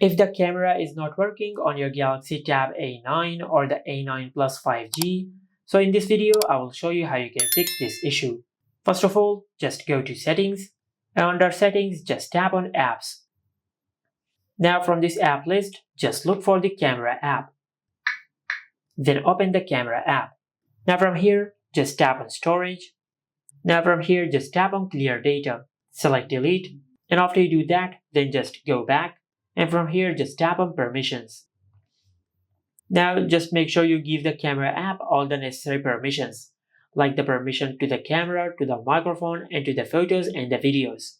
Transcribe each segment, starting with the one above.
If the camera is not working on your Galaxy Tab A9 or the A9 Plus 5G, so in this video I will show you how you can fix this issue. First of all, just go to Settings, and under Settings just tap on Apps. Now from this app list, just look for the Camera app. Then open the Camera app. Now from here, just tap on Storage. Now from here, just tap on Clear Data. Select Delete, and after you do that, then just go back. And from here, just tap on Permissions. Now just make sure you give the camera app all the necessary permissions, like the permission to the camera, to the microphone, and to the photos and the videos.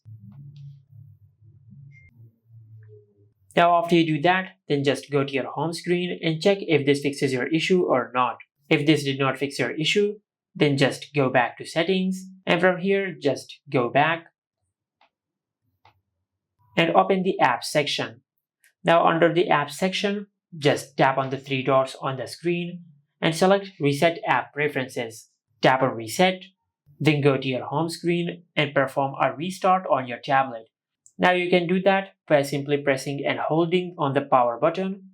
Now after you do that, then just go to your home screen and check if this fixes your issue or not. If this did not fix your issue, then just go back to Settings, and from here just go back and open the Apps section. Now under the Apps section, just tap on the three dots on the screen and select Reset App Preferences. Tap on Reset, then go to your home screen and perform a restart on your tablet. Now you can do that by simply pressing and holding on the power button.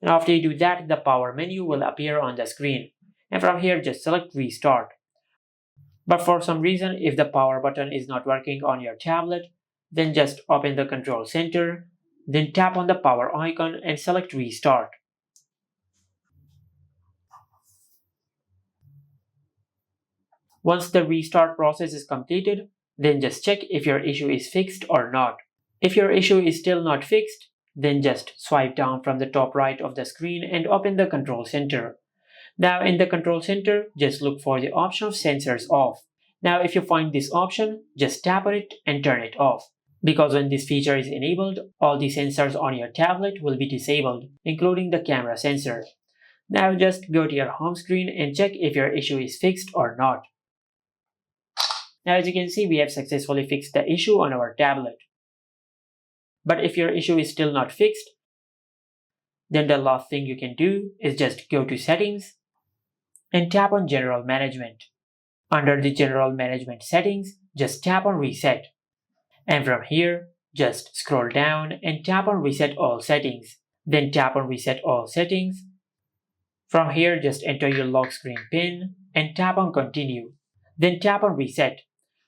And after you do that, the power menu will appear on the screen. And from here, just select Restart. But for some reason, if the power button is not working on your tablet, then just open the Control Center, then tap on the power icon and select Restart. Once the restart process is completed, then just check if your issue is fixed or not. If your issue is still not fixed, then just swipe down from the top right of the screen and open the Control Center. Now in the Control Center, just look for the option of Sensors Off. Now if you find this option, just tap on it and turn it off. Because when this feature is enabled, all the sensors on your tablet will be disabled, including the camera sensor. Now just go to your home screen and check if your issue is fixed or not. Now as you can see, we have successfully fixed the issue on our tablet. But if your issue is still not fixed, then the last thing you can do is just go to Settings and tap on General Management. Under the General Management settings, just tap on Reset. And from here, just scroll down and tap on Reset All Settings. Then tap on Reset All Settings. From here, just enter your lock screen PIN and tap on Continue. Then tap on Reset.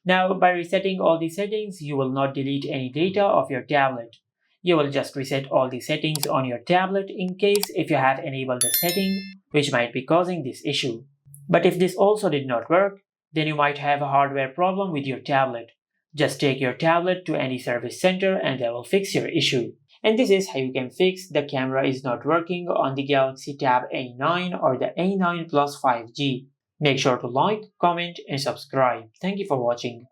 Now, by resetting all the settings, you will not delete any data of your tablet. You will just reset all the settings on your tablet in case if you have enabled a setting which might be causing this issue. But if this also did not work, then you might have a hardware problem with your tablet. Just take your tablet to any service center and they will fix your issue. And this is how you can fix the camera is not working on the Galaxy Tab A9 or the A9 Plus 5G. Make sure to like, comment, and subscribe. Thank you for watching.